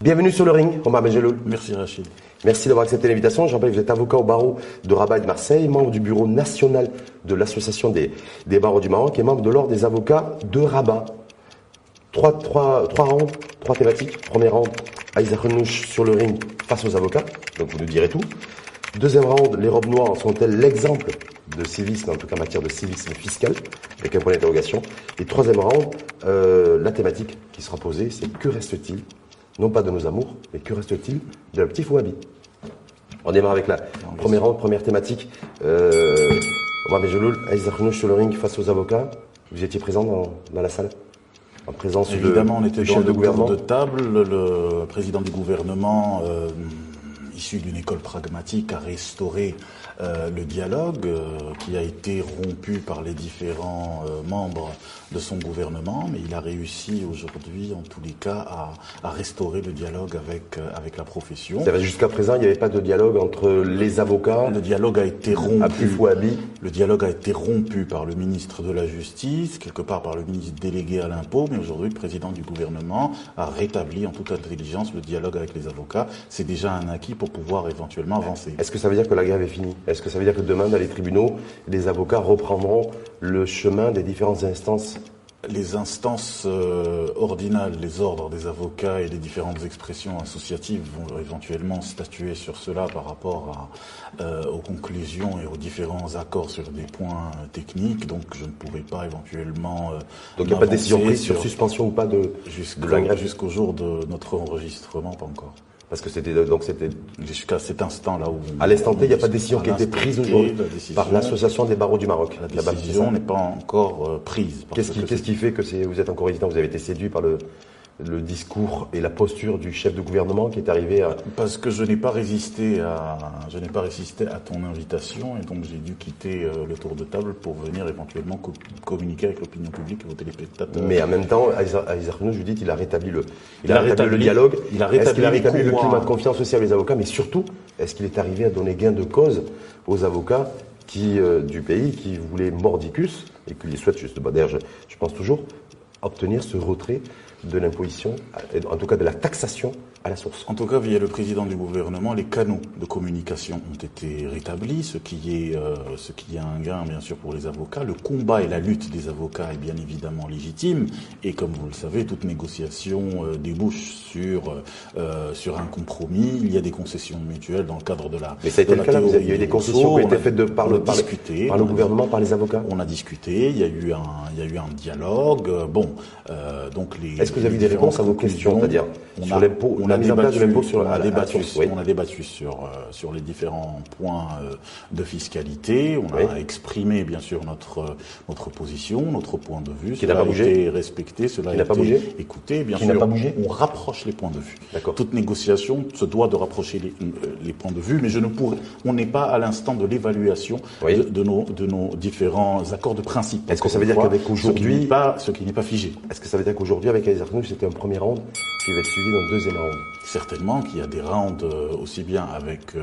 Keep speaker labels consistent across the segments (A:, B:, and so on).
A: Bienvenue sur le ring, Omar Benjeloul.
B: Merci Rachid.
A: Merci d'avoir accepté l'invitation. Je rappelle que vous êtes avocat au barreau de Rabat et de Marseille, membre du bureau national de l'association des barreaux du Maroc et membre de l'ordre des avocats de Rabat. Trois rounds, trois thématiques. Premier round, Aïssa Khenouch sur le ring face aux avocats, donc vous nous direz tout. Deuxième round, les robes noires sont-elles l'exemple de civisme, en tout cas en matière de civisme fiscal, avec un point d'interrogation. Et troisième round, la thématique qui sera posée, c'est que reste-t-il non pas de nos amours, mais que reste-t-il de la petite Fouabi? On démarre avec la première thématique. Omar Benjeloul, Aïssa Khenouch sur le ring face aux avocats. Vous étiez présent dans la salle? En présence
B: Évidemment, on était
A: du
B: dans
A: chef de
B: le
A: gouvernement
B: tour de table. Le président du gouvernement, issu d'une école pragmatique, a restauré le dialogue qui a été rompu par les différents membres de son gouvernement, mais il a réussi aujourd'hui, en tous les cas, à restaurer le dialogue avec la profession.
A: Jusqu'à présent, il n'y avait pas de dialogue entre les avocats.
B: Le dialogue a été rompu.
A: Fouabi.
B: Le dialogue a été rompu par le ministre de la Justice, quelque part par le ministre délégué à l'impôt, mais aujourd'hui, le président du gouvernement a rétabli en toute intelligence le dialogue avec les avocats. C'est déjà un acquis pour pouvoir éventuellement avancer.
A: Est-ce que ça veut dire que la grève est finie? Est-ce que ça veut dire que demain, dans les tribunaux, les avocats reprendront le chemin des différentes instances?
B: Les instances ordinales, les ordres des avocats et les différentes expressions associatives vont éventuellement statuer sur cela par rapport aux conclusions et aux différents accords sur des points techniques. Donc je ne pourrais pas éventuellement...
A: Donc il n'y a pas de décision prise sur suspension ou pas de la grève
B: jusqu'au jour de notre enregistrement, pas encore.
A: Parce que c'était
B: jusqu'à cet instant-là où...
A: À l'instant T, il n'y a pas de décision qui a été prise aujourd'hui par l'association des barreaux du Maroc.
B: La décision n'est pas encore prise.
A: Qu'est-ce qui fait que vous êtes encore hésitant? Vous avez été séduit par le discours et la posture du chef de gouvernement qui est arrivé à...
B: Parce que je n'ai pas résisté à ton invitation et donc j'ai dû quitter le tour de table pour venir éventuellement communiquer avec l'opinion publique et vos téléspectateurs.
A: Mais en même temps, Aïssa Khenouch, Judith, il a rétabli le dialogue. Est-ce qu'il a rétabli le climat de confiance aussi avec les avocats? Mais surtout, est-ce qu'il est arrivé à donner gain de cause aux avocats du pays qui voulaient mordicus et qui souhaitent d'ailleurs, je pense toujours, obtenir ce retrait de l'imposition, en tout cas de la taxation à la source.
B: En tout cas, via le président du gouvernement, les canaux de communication ont été rétablis, ce qui est un gain bien sûr pour les avocats. Le combat et la lutte des avocats est bien évidemment légitime et comme vous le savez, toute négociation débouche sur un compromis. Il y a des concessions mutuelles dans le cadre de la...
A: Mais ça a été le cas là, il y a eu des concessions qui ont été faites par le gouvernement, par les avocats.
B: On a discuté, il y a eu un dialogue. Donc
A: Est-ce que vous avez des réponses à vos questions, c'est-à-dire sur l'impôt, la mise en place de l'impôt sur la source?
B: On a débattu sur les différents points de fiscalité. On a exprimé bien sûr notre position, notre point de vue.
A: Qui n'a pas bougé.
B: Été respecté, cela a été écouté. Bien sûr, on rapproche les points de vue. Toute négociation se doit de rapprocher les points de vue, mais on n'est pas à l'instant de l'évaluation de nos différents accords de principe.
A: Est-ce que ça veut dire qu'avec aujourd'hui,
B: ce qui n'est pas figé.
A: Est-ce que ça veut dire qu'aujourd'hui, avec Aïssa Khenouch, c'était un premier round qui va être suivi d'un deuxième round?
B: Certainement qu'il y a des rounds aussi bien avec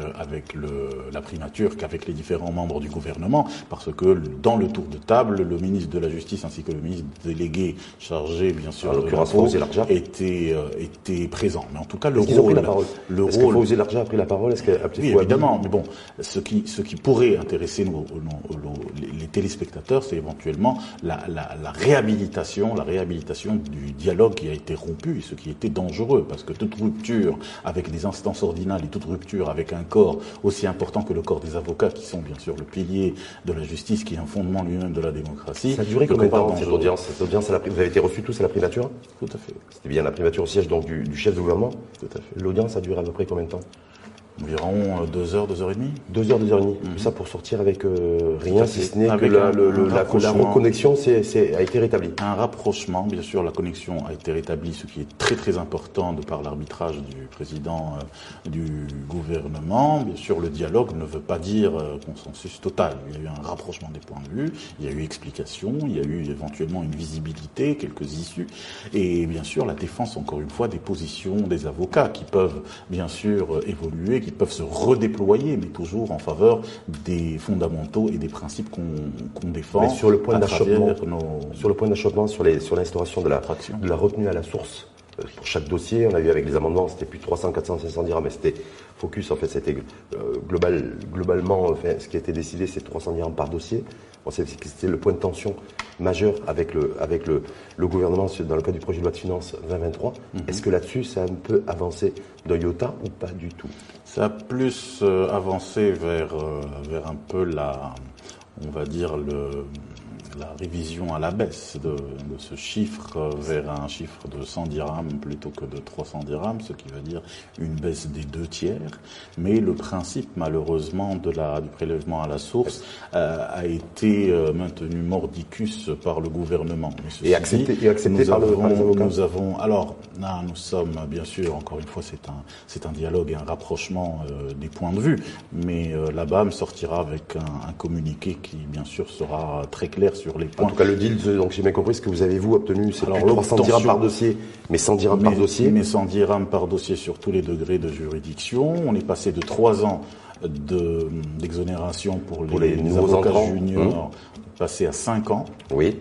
B: la primature qu'avec les différents membres du gouvernement, parce que dans le tour de table, le ministre de la Justice ainsi que le ministre délégué chargé, bien sûr, de l'impôt était présent. Mais en tout cas,
A: Est-ce que Fawzi Larja a pris la parole?
B: Oui, évidemment. Mais bon, ce qui pourrait intéresser les téléspectateurs, c'est éventuellement la réhabilitation du dialogue qui a été rompu et ce qui était dangereux, parce que toute rupture avec des instances ordinales et toute rupture avec un corps aussi important que le corps des avocats, qui sont bien sûr le pilier de la justice, qui est un fondement lui-même de la démocratie.
A: Ça a duré combien de temps cette audience? Vous avez été reçus tous à la primature?
B: Tout à fait.
A: C'était bien la primature au siège donc du chef de gouvernement?
B: Tout à fait.
A: L'audience a duré à peu près combien de temps?
B: Environ 2 heures, 2 heures et demie.
A: 2 heures, 2 heures et demie. Tout ça pour sortir avec rien, si ce n'est que la reconnexion a été rétablie.
B: Un rapprochement, bien sûr, la connexion a été rétablie, ce qui est très très important de par l'arbitrage du président du gouvernement. Bien sûr, le dialogue ne veut pas dire consensus total. Il y a eu un rapprochement des points de vue, il y a eu explication, il y a eu éventuellement une visibilité, quelques issues, et bien sûr la défense, encore une fois, des positions des avocats qui peuvent bien sûr évoluer, qui peuvent se redéployer, mais toujours en faveur des fondamentaux et des principes qu'on défend.
A: Mais sur le point d'achoppement, sur l'instauration de la retenue à la source, pour chaque dossier, on a vu avec les amendements, c'était plus 300, 400, 500 dirhams, mais c'était focus, en fait, c'était globalement, enfin, ce qui a été décidé, c'est 300 dirhams par dossier. On sait que c'était le point de tension majeur avec le gouvernement dans le cadre du projet de loi de finances 2023. Est-ce que là-dessus, ça a un peu avancé d'un iota ou pas du tout?
B: Ça a plus avancé vers un peu on va dire la révision à la baisse de ce chiffre vers un chiffre de 100 dirhams plutôt que de 300 dirhams, ce qui veut dire une baisse des 2/3. Mais le principe, malheureusement, du prélèvement à la source a été maintenu mordicus par le gouvernement.
A: Et accepté par les avocats.
B: Nous sommes, bien sûr, encore une fois, c'est un dialogue et un rapprochement des points de vue, mais la BAM sortira avec un communiqué qui, bien sûr, sera très clair sur les points.
A: En tout cas, le deal, donc j'ai bien compris, ce que vous avez, vous, obtenu, c'est plus 300 dirhams par dossier, mais 100 dirhams par dossier.
B: Mais 100 dirhams par dossier sur tous les degrés de juridiction. On est passé de 3 ans d'exonération pour les
A: nouveaux
B: avocats
A: entrants
B: juniors, passé à 5 ans.
A: Oui.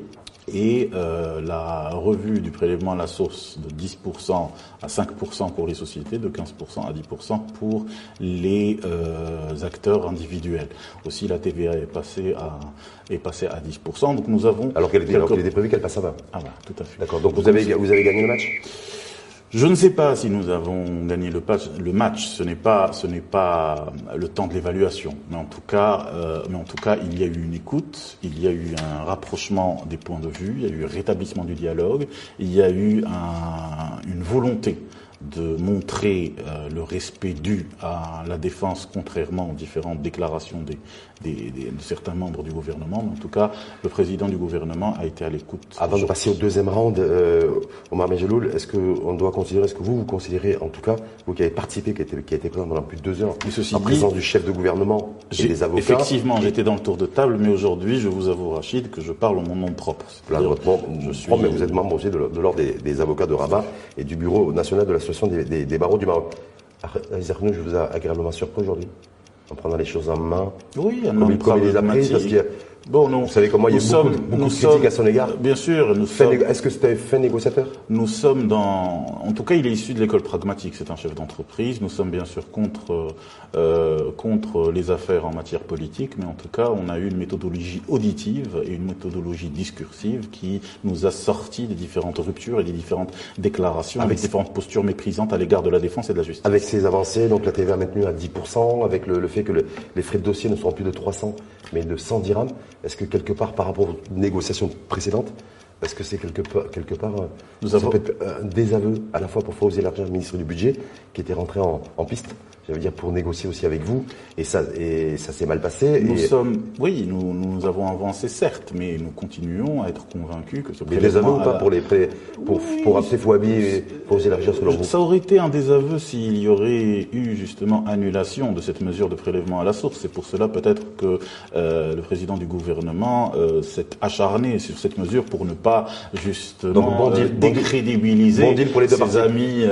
B: Et la revue du prélèvement à la source de 10% à 5% pour les sociétés, de 15% à 10% pour les acteurs individuels. Aussi, la TVA est passée à 10%. Donc nous avons...
A: Alors qu'il était prévu qu'elle passe à 20.
B: Ah voilà, tout à fait.
A: D'accord, donc vous avez gagné le match?
B: Je ne sais pas si nous avons gagné le match. Ce n'est pas le temps de l'évaluation. Mais en tout cas, il y a eu une écoute, il y a eu un rapprochement des points de vue, il y a eu un rétablissement du dialogue, il y a eu une volonté de montrer le respect dû à la défense, contrairement aux différentes déclarations de certains membres du gouvernement. Mais en tout cas, le président du gouvernement a été à l'écoute.
A: Avant de passer au deuxième round, Omar Megeloul, est-ce que vous considérez, en tout cas, vous qui avez participé, qui a été présent pendant plus de 2 heures, en présence du chef de gouvernement et des avocats?
B: Effectivement, j'étais dans le tour de table, mais aujourd'hui, je vous avoue, Rachid, que je parle en mon nom propre.
A: Mais vous êtes membre aussi de l'ordre des avocats de Rabat et du bureau national de l'association des barreaux du Maroc. Aizarchenoch, je vous ai agréablement surpris aujourd'hui, en prenant les choses en main.
B: Oui,
A: comme il les a prises, parce qu'il y a... Vous savez comment il y a beaucoup de critiques à son égard.
B: Bien sûr.
A: Est-ce que c'était fin négociateur?
B: Nous sommes en tout cas, il est issu de l'école pragmatique. C'est un chef d'entreprise. Nous sommes bien sûr contre les affaires en matière politique, mais en tout cas, on a eu une méthodologie auditive et une méthodologie discursive qui nous a sorti des différentes ruptures et des différentes déclarations, avec différentes postures méprisantes à l'égard de la défense et de la justice.
A: Avec ces avancées, donc la TVA maintenue à 10%, avec le fait que les frais de dossier ne seront plus de 300, mais de 100 dirhams. Est-ce que quelque part, par rapport aux négociations précédentes, est-ce que c'est quelque part peut-être un désaveu à la fois pour Fawzi Larja, le ministre du Budget, qui était rentré en piste, j'allais dire, pour négocier aussi avec vous, et ça s'est mal passé.
B: Nous avons avancé, certes, mais nous continuons à être convaincus que ce
A: prélèvement... Mais désaveu ou pas pour les prêts, pour Abdel Fouabi et Fawzi Larja, selon vous?
B: Ça aurait été un désaveu s'il y aurait eu justement annulation de cette mesure de prélèvement à la source. C'est pour cela peut-être que le président du gouvernement s'est acharné sur cette mesure pour ne pas justement décrédibiliser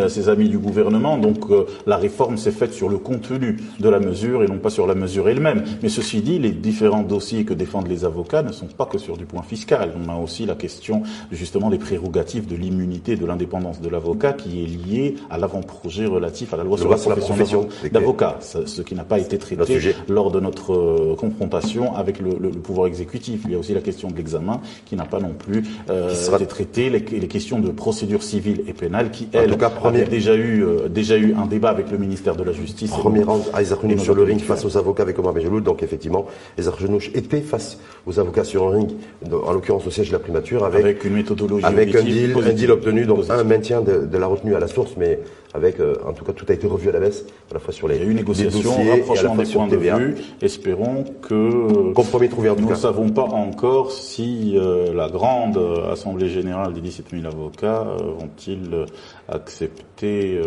B: ses amis du gouvernement. Donc la réforme s'est faite sur le contenu de la mesure et non pas sur la mesure elle-même. Mais ceci dit, les différents dossiers que défendent les avocats ne sont pas que sur du point fiscal. On a aussi la question justement des prérogatives de l'immunité et de l'indépendance de l'avocat qui est liée à l'avant-projet relatif à la loi sur la profession d'avocat, ce qui n'a pas été traité lors de notre confrontation avec le pouvoir exécutif. Il y a aussi la question de l'examen qui n'a pas non plus été traité, les questions de procédure civile et pénale qui, elles, avaient déjà eu un débat avec le ministère de la Justice.
A: Premier round, Aizarchenoch sur le ring face aux avocats avec Omar Megeloul. Donc effectivement, Aizarchenoch était face aux avocats sur un ring, en l'occurrence au siège de la primature, avec
B: une méthodologie,
A: avec un deal obtenu, donc un maintien de la retenue à la source, mais avec, en tout cas, tout a été revu à la baisse, à la fois sur les
B: il y a eu une négociation,
A: dossiers,
B: rapprochement des
A: sur
B: points de
A: TVA.
B: vue. Espérons que
A: Compromis trouvé en tout
B: nous
A: cas.
B: ne savons pas encore si la grande assemblée générale des 17 000 avocats vont-ils accepter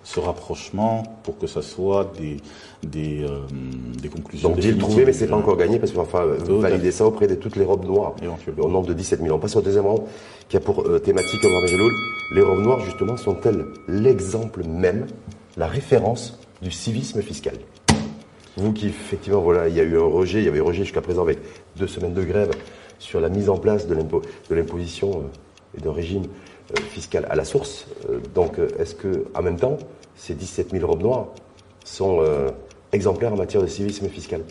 B: ce rapprochement pour que ça soit des conclusions
A: Donc deal
B: définitives.
A: trouvé, mais c'est pas encore gagné parce qu'il va falloir valider ça auprès de toutes les robes noires.
B: Éventuellement.
A: Au nombre de 17 000. On passe au deuxième round qui a pour thématique Omar Benjeloul. Les robes noires, justement, sont-elles l'exemple même, la référence du civisme fiscal? Vous qui, effectivement, voilà, il y avait un rejet jusqu'à présent avec 2 semaines de grève sur la mise en place de l'imposition et d'un régime fiscal à la source. Donc, est-ce que, en même temps, ces 17 000 robes noires sont exemplaires en matière de civisme fiscal?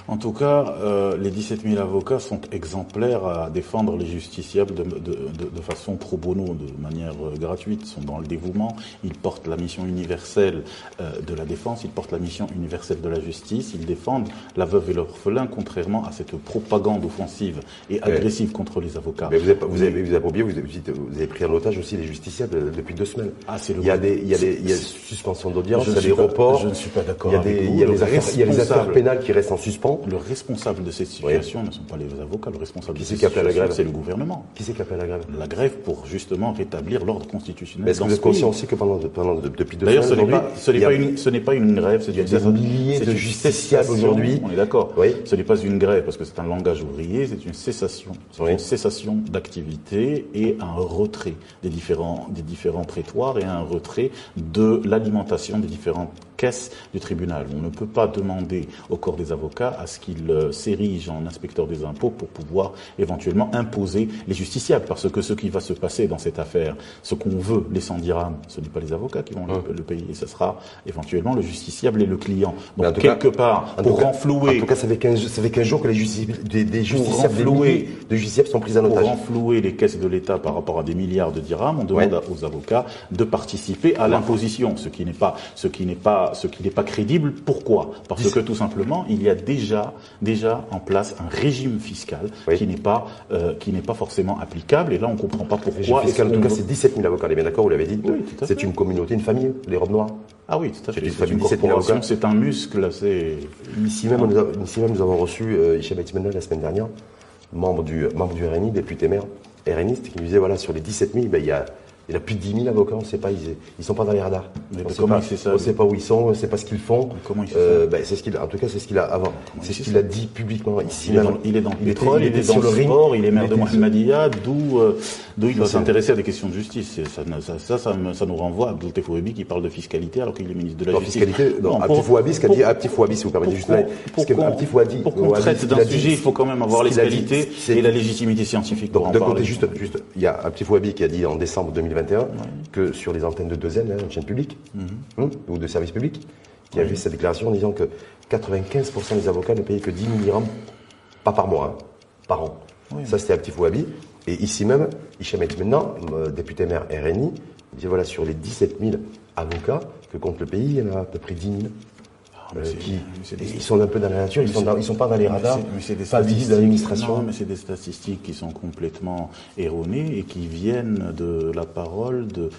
B: En tout cas, les 17 000 avocats sont exemplaires à défendre les justiciables de façon pro bono, de manière gratuite. Ils sont dans le dévouement. Ils portent la mission universelle de la défense. Ils portent la mission universelle de la justice. Ils défendent la veuve et l'orphelin, contrairement à cette propagande offensive et agressive contre les avocats.
A: Mais vous avez oublié, vous avez pris en otage aussi les justiciables depuis 2 semaines.
B: Ah, c'est le
A: il y a suspension d'audience, il y a des reports.
B: Je ne suis pas d'accord
A: avec vous. Il y a les affaires pénales qui restent en suspens.
B: Le responsable de cette situation ne sont pas les avocats. Le responsable de cette
A: situation, c'est
B: le gouvernement.
A: Qui c'est qui appelle la grève?
B: La grève pour justement rétablir l'ordre constitutionnel.
A: Mais est-ce que vous êtes conscient aussi que depuis 2
B: semaines... D'ailleurs, ce n'est pas une grève.
A: Il y a des milliers de justiciables aujourd'hui.
B: On est d'accord.
A: Oui.
B: Ce n'est pas une grève parce que c'est un langage ouvrier. C'est une cessation. C'est une cessation d'activité et un retrait des différents prétoires et un retrait de l'alimentation des différentes caisses du tribunal. On ne peut pas demander au corps des avocats à ce qu'il s'érige en inspecteur des impôts pour pouvoir éventuellement imposer les justiciables. Parce que ce qui va se passer dans cette affaire, ce qu'on veut, les 100 dirhams, ce n'est pas les avocats qui vont le payer. Ce sera éventuellement le justiciable et le client. Donc quelque part, pour renflouer...
A: En tout cas, ça fait 15 jours que des justiciables sont pris en otage.
B: Pour renflouer les caisses de l'État par rapport à des milliards de dirhams, on demande aux avocats de participer à l'imposition, ce qui n'est pas crédible. Pourquoi? Parce que tout simplement, il y a déjà en place un régime fiscal qui n'est pas forcément applicable. Et là, on ne comprend pas pourquoi.
A: Fiscal, en tout cas, c'est 17 000 avocats. On est bien d'accord, vous l'avez dit.
B: Oui,
A: c'est une communauté, une famille, les robes noires.
B: Ah oui, tout à fait.
A: C'est une corporation,
B: c'est un muscle.
A: Ici même, nous avons reçu Hicham Aïtmena la semaine dernière, membre du RNI, député maire RNiste, qui nous disait voilà, sur les 17 000, il y a plus de 10 000 avocats, on ne sait pas, ils sont pas dans les radars. On ne sait pas où ils sont, on ne sait pas ce qu'ils font.
B: Comment il fait ça?
A: En tout cas, c'est ce qu'il a avant. C'est ce qu'il a dit publiquement ici.
B: Il est dans le pétrole, il est dans le sport, il est maire de Mohamedia, d'où il va s'intéresser à des questions de justice. Ça nous renvoie à Abdel Fouabi qui parle de fiscalité alors qu'il est ministre de la Justice.
A: Abdel Fouabi, ce qu'a dit Abdel Fouabi, si vous permettez juste là.
B: Pour qu'on traite d'un sujet, il faut quand même avoir les qualités et la légitimité scientifique pour en parler.
A: D'un côté, juste, il y a Abdel Fouabi qui a dit en décembre 2021 que sur les antennes de 2N, une chaîne publique, ou de service public, qui a fait cette déclaration en disant que 95% des avocats ne payaient que 10 000 dirhams, pas par mois, par an. Oui. Ça, c'était Abdel Fouabi. Et ici même, Hicham Aïtmena, député maire RNI, dit voilà, sur les 17 000 avocats que compte le pays, il y en a à peu près 10 000. Ils sont un peu dans la nature, ils sont pas dans les radars, pas visibles de l'administration.
B: Non, mais c'est des statistiques qui sont complètement erronées et qui viennent de la parole de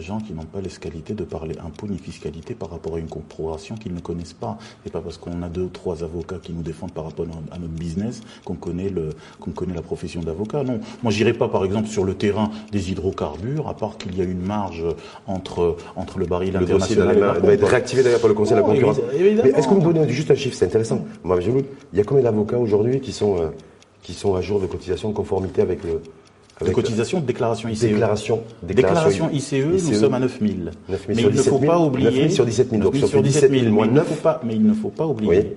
B: gens qui n'ont pas les qualités de parler impôt ni fiscalité par rapport à une corporation qu'ils ne connaissent pas. C'est pas parce qu'on a 2 ou 3 avocats qui nous défendent par rapport à notre business qu'on connaît la profession d'avocat. Non, moi j'irai pas par exemple sur le terrain des hydrocarbures, à part qu'il y a une marge entre le baril international et
A: le doit être réactivé d'ailleurs par le Conseil de la concurrence. Mais est-ce que vous me donnez juste un chiffre? C'est intéressant. Moi, il y a combien d'avocats aujourd'hui qui sont à jour de cotisation de conformité avec le...
B: De cotisation, de déclaration ICE.
A: Déclaration
B: ICE, nous sommes à 9 000. Mais il ne faut pas oublier...
A: 9 000 sur 17 000, donc
B: sur 17 000,
A: moins 9.
B: Mais il ne faut pas oublier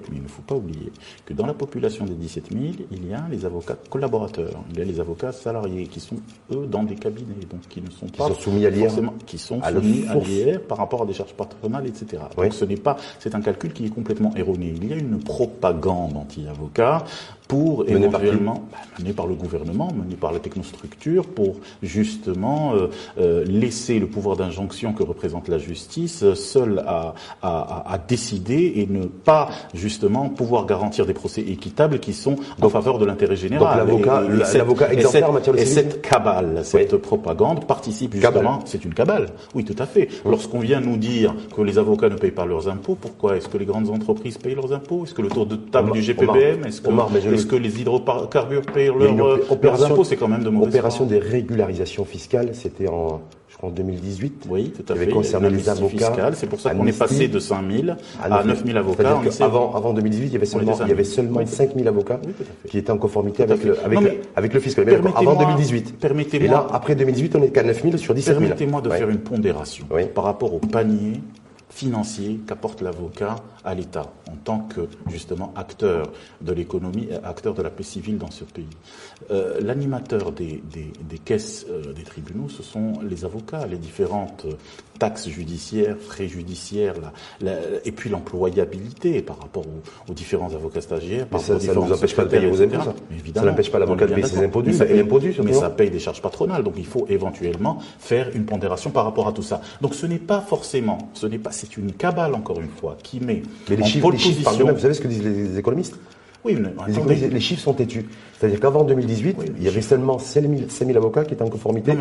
B: que dans la population des 17 000, il y a les avocats collaborateurs. Il y a les avocats salariés qui sont, eux, dans des cabinets, donc qui ne sont pas...
A: Qui sont soumis à l'IR.
B: Qui sont soumis à l'IR par rapport à des charges patronales, etc. Donc c'est un calcul qui est complètement erroné. Il y a une propagande anti-avocat pour éventuellement, mené par le gouvernement, mené par la technostructure, pour justement laisser le pouvoir d'injonction que représente la justice seul à décider et ne pas justement pouvoir garantir des procès équitables qui sont en faveur de l'intérêt général.
A: Donc l'avocat exemplaire en matière de civisme.
B: Et cette cabale, cette propagande participe justement, c'est une cabale, oui tout à fait. Lorsqu'on vient nous dire que les avocats ne payent pas leurs impôts, pourquoi est-ce que les grandes entreprises payent leurs impôts? Est-ce que le tour de table du GPBM, est-ce que les hydrocarbures payent leurs impôts? C'est quand même de mauvaise
A: opération des régularisations fiscales, c'était je crois en 2018.
B: Oui, tout à fait.
A: Qui avait concerné les avocats.
B: C'est pour ça qu'on est passé de 5 000 à 9 000 avocats.
A: Avant 2018, il y avait seulement 5 000 avocats qui étaient en conformité avec le fisc. Avant 2018.
B: Permettez-moi.
A: Et là, après 2018, on est qu'à 9 000 sur 17 000.
B: Permettez-moi de faire une pondération par rapport au panier financier qu'apporte l'avocat à l'État en tant que justement acteur de l'économie, acteur de la paix civile dans ce pays. L'animateur des caisses des tribunaux, ce sont les avocats, les différentes taxes judiciaires, frais judiciaires, et puis l'employabilité par rapport aux différents avocats stagiaires.
A: Mais ça ne nous empêche pas de payer vos impôts, ça. Ça n'empêche pas l'avocat de payer ses impôts dus.
B: Mais ça paye des charges patronales, donc il faut éventuellement faire une pondération par rapport à tout ça. Donc ce n'est pas forcément, c'est une cabale encore une fois qui met
A: les chiffres parlent d'eux-mêmes. Vous savez ce que disent les économistes?
B: Oui,
A: les chiffres sont têtus. C'est-à-dire qu'avant 2018, il y avait seulement 5 000 avocats qui étaient en conformité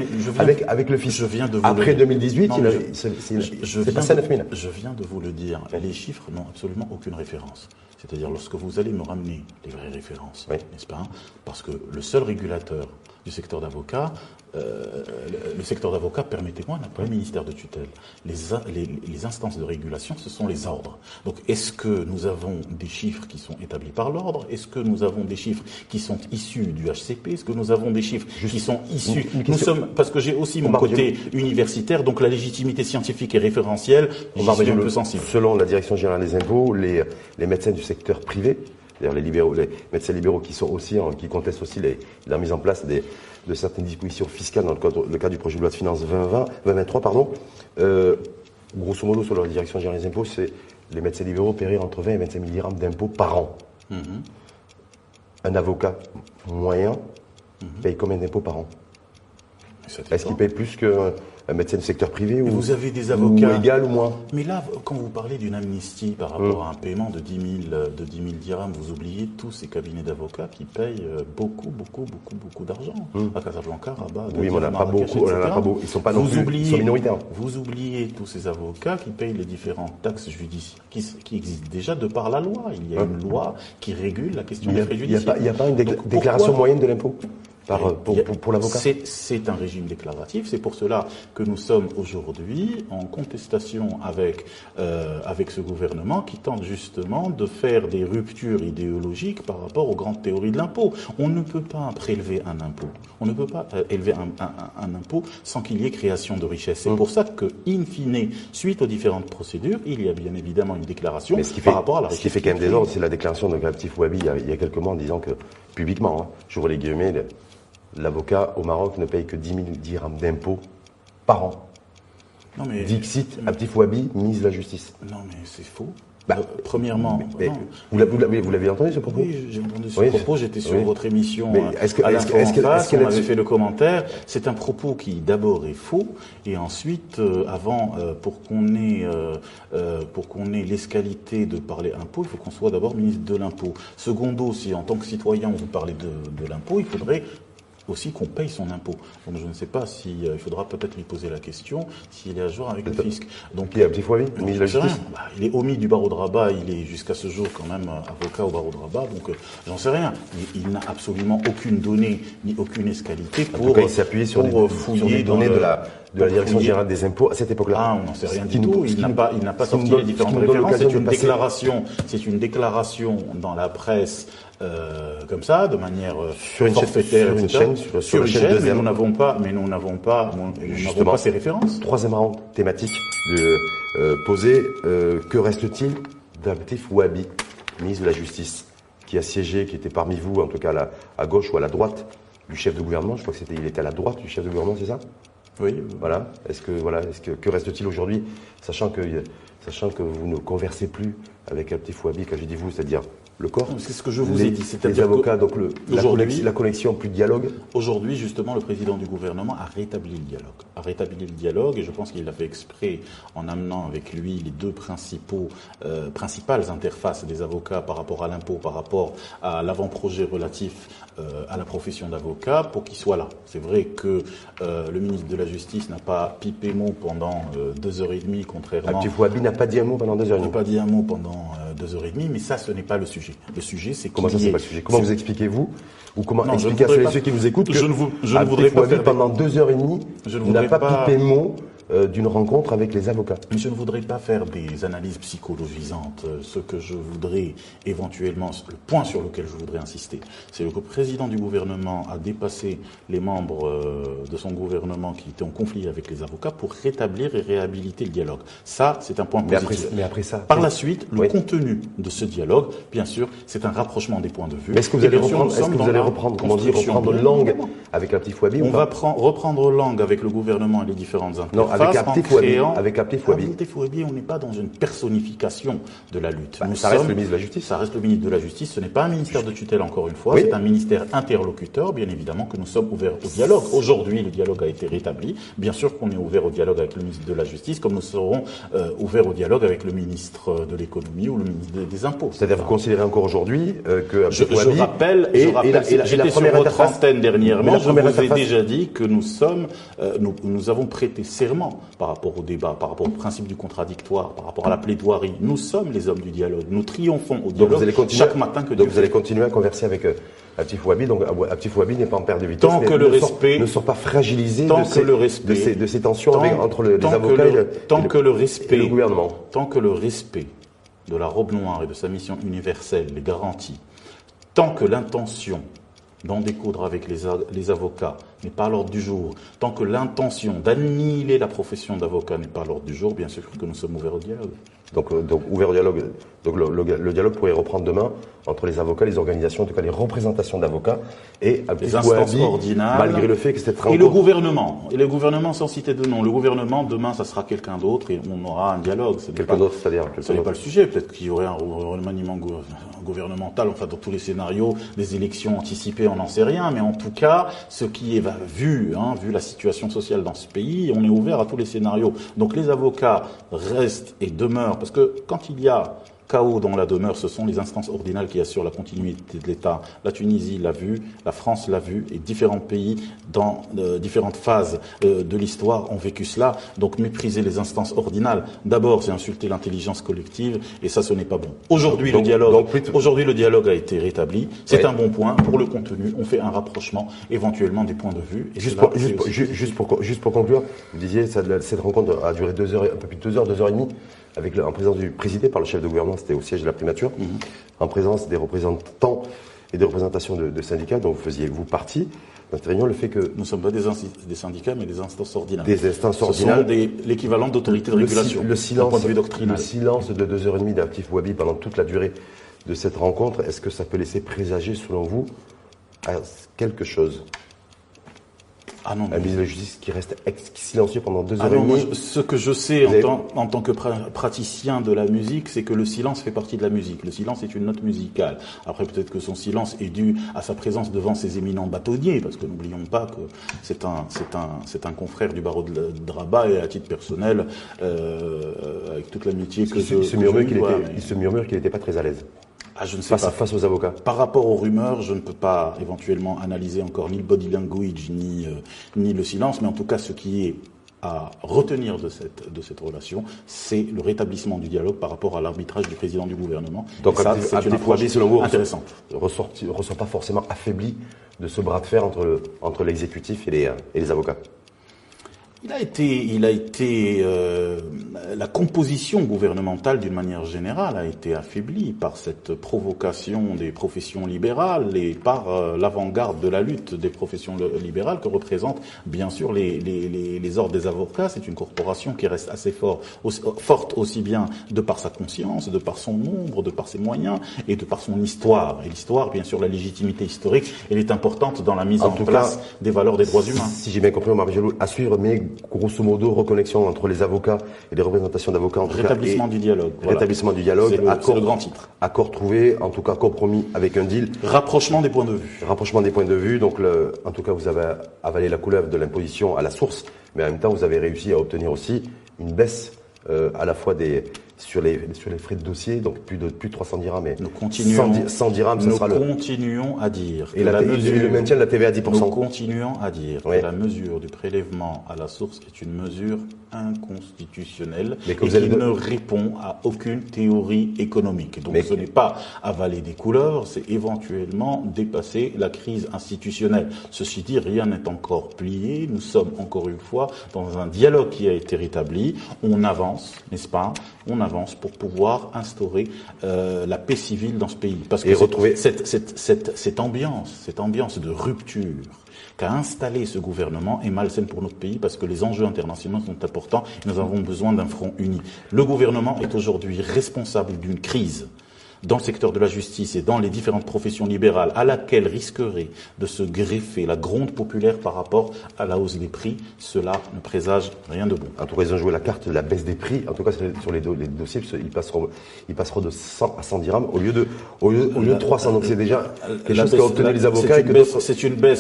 A: avec le fisc. Après 2018, c'est passé à 9 000.
B: Je viens de vous le dire. Les chiffres n'ont absolument aucune référence. C'est-à-dire lorsque vous allez me ramener les vraies références, n'est-ce pas? Parce que le seul régulateur du secteur d'avocat, le secteur d'avocat, permettez-moi, n'a pas un ministère de tutelle. Les instances de régulation, ce sont les ordres. Donc, est-ce que nous avons des chiffres qui sont établis par l'ordre? Est-ce que nous avons des chiffres qui sont issus du HCP? Est-ce que nous avons des chiffres qui sont issus... parce que j'ai aussi mon côté universitaire, donc la légitimité scientifique et référentielle, je suis un peu sensible.
A: Selon la Direction générale des impôts, les médecins du secteur privé, d'ailleurs les médecins libéraux qui contestent aussi la mise en place de certaines dispositions fiscales dans le cadre du projet de loi de finances 2023, grosso modo, selon la Direction générale des impôts, les médecins libéraux paieraient entre 20 et 25 000 dirhams d'impôts par an. Un avocat moyen paye combien d'impôts par an? Est-ce qu'il paye plus qu'un médecin du secteur privé ou
B: vous avez des avocats
A: égal ou moins?
B: Mais là, quand vous parlez d'une amnistie par rapport à un paiement de 10 000 dirhams, vous oubliez tous ces cabinets d'avocats qui payent beaucoup d'argent. À Casablanca, Rabat,
A: oui, mais on n'en a pas beaucoup. Ils sont pas non plus, ils sont minoritaires.
B: Vous oubliez tous ces avocats qui payent les différentes taxes judiciaires qui existent déjà de par la loi. Il y a une loi qui régule la question des frais judiciaires.
A: Il n'y a pas une déclaration moyenne de l'impôt pour l'avocat?
B: C'est un régime déclaratif. C'est pour cela que nous sommes aujourd'hui en contestation avec ce gouvernement qui tente justement de faire des ruptures idéologiques par rapport aux grandes théories de l'impôt. On ne peut pas prélever un impôt. On ne peut pas élever un impôt sans qu'il y ait création de richesse. C'est pour ça que, in fine, suite aux différentes procédures, il y a bien évidemment une déclaration par rapport à la richesse.
A: Ce qui fait quand même désordre, c'est la déclaration de Abtif Ouabi il y a quelques mois en disant que, publiquement, j'ouvre les guillemets, l'avocat au Maroc ne paye que 10 000 dirhams d'impôts par an.
B: Non mais
A: Dixit, Abtif Ouabi, ministre de la Justice.
B: Non mais c'est faux. Premièrement,
A: vous l'avez entendu ce propos?
B: Oui, j'ai entendu ce propos. J'étais sur votre émission à l'info en face. On avait fait le commentaire. C'est un propos qui d'abord est faux et ensuite, pour qu'on ait l'escalité de parler impôt, il faut qu'on soit d'abord ministre de l'impôt. Secondo, si en tant que citoyen vous parlez de l'impôt, il faudrait aussi qu'on paye son impôt. Donc je ne sais pas il faudra peut-être lui poser la question s'il est à jour avec le fisc. Donc
A: il y a un petit Fouabi, ministre de la Justice.
B: Il est omis du barreau de Rabat, il est jusqu'à ce jour quand même avocat au barreau de Rabat, donc j'en sais rien. Il n'a absolument aucune donnée ni aucune escalité pour
A: s'appuyer sur des données de la Direction générale des impôts à cette époque-là.
B: Ah, on n'en sait rien du tout. Il n'a pas sorti les différentes références. C'est une déclaration dans la presse. Comme ça, de manière forfaitaire, sur une chaîne, mais nous n'avons pas ces références.
A: Troisième round thématique posé. Que reste-t-il d'Abtif Ouabi, ministre de la Justice, qui a siégé, qui était parmi vous, en tout cas à gauche ou à la droite du chef de gouvernement? Je crois que il était à la droite du chef de gouvernement, c'est ça?
B: Oui.
A: Voilà. Que reste-t-il aujourd'hui, sachant que vous ne conversez plus avec Abtif Ouabi, quand je dis vous, c'est-à-dire le corps.
B: C'est ce que je vous ai dit.
A: Les avocats, donc la connexion, plus de dialogue.
B: Aujourd'hui, justement, le président du gouvernement a rétabli le dialogue. Et je pense qu'il l'a fait exprès en amenant avec lui les deux principales interfaces des avocats par rapport à l'impôt, par rapport à l'avant-projet relatif à la profession d'avocat, pour qu'il soit là. C'est vrai que le ministre de la Justice n'a pas pipé mot pendant 2h30, contrairement...
A: Abdif Ouabi n'a pas dit un mot pendant 2h30.
B: Il n'a pas dit un mot pendant 2h30, mais ça, ce n'est pas le sujet. Le sujet, c'est
A: comment ça, c'est pas le sujet? Comment vous expliquez-vous? Ou comment expliquer à ceux qui vous écoutent que
B: je ne voudrais pas faire
A: pendant 2h30 n'a pas pipé mot d'une rencontre avec les avocats.
B: Je ne voudrais pas faire des analyses psychologisantes. Ce que je voudrais éventuellement, le point sur lequel je voudrais insister, c'est que le président du gouvernement a dépassé les membres de son gouvernement qui étaient en conflit avec les avocats pour rétablir et réhabiliter le dialogue. Ça, c'est un point positif.
A: Mais après ça,
B: par la suite, le contenu de ce dialogue, bien sûr, c'est un rapprochement des points de vue.
A: Mais est-ce que vous allez reprendre langue avec Abdif Ouabi?
B: On va reprendre langue avec le gouvernement et les différentes interfaces.
A: Avec Abdif Ouabi.
B: Abdif Ouabi, on n'est pas dans une personnification de la lutte.
A: Ça reste le ministre de la Justice.
B: Ça reste le ministre de la Justice. Ce n'est pas un ministère de tutelle, encore une fois. Oui. C'est un ministère interlocuteur. Bien évidemment que nous sommes ouverts au dialogue. Aujourd'hui, le dialogue a été rétabli. Bien sûr qu'on est ouvert au dialogue avec le ministre de la Justice, comme nous serons ouverts au dialogue avec le ministre de l'économie ou le ministre des Impôts.
A: C'est-à-dire, vous considérez encore aujourd'hui que Abdif
B: Ouabi... Je rappelle, j'étais sur votre antenne dernièrement, je vous ai déjà dit que nous avons prêté serment par rapport au débat, par rapport au principe du contradictoire, par rapport à la plaidoirie. Nous sommes les hommes du dialogue. Nous triomphons au dialogue chaque matin que Dieu fait.
A: Vous allez continuer à converser avec Abdif Ouabi. Donc Abdif Ouabi n'est pas en perte de vitesse.
B: Tant que le respect
A: ne sort pas fragilisé de ces tensions entre les avocats et le gouvernement.
B: Tant que le respect de la robe noire et de sa mission universelle est garanti, tant que l'intention d'en découdre avec les avocats n'est pas à l'ordre du jour, tant que l'intention d'annihiler la profession d'avocat n'est pas à l'ordre du jour, bien sûr que nous sommes ouverts au dialogue.
A: Donc ouvert au dialogue. Donc le dialogue pourrait reprendre demain entre les avocats, les organisations, en tout cas les représentations d'avocats et
B: les instances ordinales,
A: malgré le fait que cette rencontre...
B: Et le gouvernement sans citer de nom. Le gouvernement demain, ça sera quelqu'un d'autre et on aura un dialogue.
A: Quelqu'un d'autre, c'est-à-dire
B: ce n'est pas le sujet. Peut-être qu'il y aurait un remaniement gouvernemental, enfin dans tous les scénarios, des élections anticipées, on n'en sait rien. Mais en tout cas, ce qui est vu la situation sociale dans ce pays, on est ouvert à tous les scénarios. Donc les avocats restent et demeurent, parce que quand il y a chaos dans la demeure, ce sont les instances ordinales qui assurent la continuité de l'État. La Tunisie l'a vu, la France l'a vu, et différents pays dans différentes phases de l'histoire ont vécu cela. Donc mépriser les instances ordinales, d'abord c'est insulter l'intelligence collective, et ça ce n'est pas bon. Aujourd'hui le dialogue a été rétabli, c'est un bon point. Pour le contenu, on fait un rapprochement éventuellement des points de vue. Et
A: juste pour conclure, vous disiez cette rencontre a duré 2 heures, un peu plus de 2 heures, 2h30. En présence présidée par le chef de gouvernement, c'était au siège de la primature, en présence des représentants et des représentations de syndicats dont vous faisiez partie. Dans cette réunion, le fait que...
B: Nous ne sommes pas des syndicats, mais des instances ordinales.
A: Des instances ordinales.
B: Ce sont l'équivalent d'autorité de régulation.
A: Le silence de 2h30 d'Abdif Ouabi pendant toute la durée de cette rencontre, est-ce que ça peut laisser présager, selon vous, à quelque chose? Un ministre de la Justice qui reste silencieux pendant 2h30.
B: Ce que je sais en tant que praticien de la musique, c'est que le silence fait partie de la musique. Le silence est une note musicale. Après, peut-être que son silence est dû à sa présence devant ces éminents bâtonniers, parce que n'oublions pas que c'est un confrère du barreau de Rabat, et à titre personnel, avec toute l'amitié que
A: il se murmure qu'il n'était pas très à l'aise.
B: Je ne sais pas.
A: Face aux avocats.
B: Par rapport aux rumeurs, je ne peux pas éventuellement analyser encore ni le body language ni le silence, mais en tout cas ce qui est à retenir de cette relation, c'est le rétablissement du dialogue par rapport à l'arbitrage du président du gouvernement.
A: Donc c'est une approche selon vous,
B: intéressante.
A: Ressort pas forcément affaibli de ce bras de fer entre l'exécutif et les avocats.
B: La composition gouvernementale d'une manière générale a été affaiblie par cette provocation des professions libérales et par l'avant-garde de la lutte des professions libérales que représentent bien sûr les ordres des avocats. C'est une corporation qui reste assez forte aussi bien de par sa conscience, de par son nombre, de par ses moyens et de par son histoire. Et l'histoire, bien sûr, la légitimité historique, elle est importante dans la mise en place des valeurs des droits humains.
A: Si j'ai bien compris, Omar Gelloul, à suivre, mais grosso modo, reconnexion entre les avocats et les représentations d'avocats.
B: Rétablissement du dialogue.
A: Rétablissement du dialogue.
B: C'est le grand titre.
A: Accord trouvé, en tout cas compromis avec un deal.
B: Rapprochement des points de vue.
A: Rapprochement des points de vue. Donc, en tout cas, vous avez avalé la couleuvre de l'imposition à la source, mais en même temps, vous avez réussi à obtenir aussi une baisse à la fois sur les frais de dossier, donc plus de 300 dirhams, mais
B: nous continuons,
A: 100 dirhams, ce sera
B: continuons à dire
A: et le maintien de la TVA à 10%.
B: Nous continuons à dire que la mesure du prélèvement à la source est une mesure inconstitutionnelle et qui ne répond à aucune théorie économique. Donc ce n'est pas avaler des couleurs, c'est éventuellement dépasser la crise institutionnelle. Ceci dit, rien n'est encore plié. Nous sommes encore une fois dans un dialogue qui a été rétabli. On avance, n'est-ce pas? On avance pour pouvoir instaurer la paix civile dans ce pays. Parce que retrouver cette ambiance de rupture qu'a installé ce gouvernement est malsaine pour notre pays parce que les enjeux internationaux sont importants et nous avons besoin d'un front uni. Le gouvernement est aujourd'hui responsable d'une crise dans le secteur de la justice et dans les différentes professions libérales à laquelle risquerait de se greffer la gronde populaire par rapport à la hausse des prix. Cela ne présage rien de bon.
A: En tout cas, ils ont joué la carte de la baisse des prix. En tout cas, sur les dossiers, ils passeront de 100 à 100 dirhams au lieu de 300. Donc c'est déjà quelque chose qu'ont obtenu les avocats et que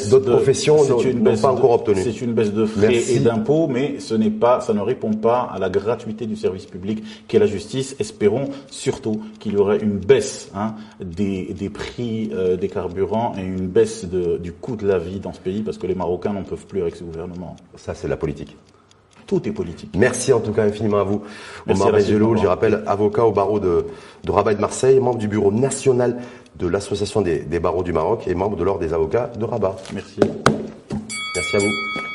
A: d'autres professions n'ont pas encore obtenu.
B: C'est une baisse de frais et d'impôts, mais ça ne répond pas à la gratuité du service public qu'est la justice. Espérons surtout qu'il y aurait une baisse des prix des carburants et une baisse du coût de la vie dans ce pays parce que les Marocains n'en peuvent plus avec ce gouvernement.
A: Ça, c'est la politique.
B: Tout est politique.
A: Merci en tout cas infiniment à vous. Omar Benjelloul, je rappelle, avocat au barreau de Rabat et de Marseille, membre du bureau national de l'Association des barreaux du Maroc et membre de l'Ordre des avocats de Rabat.
B: Merci.
A: Merci à vous.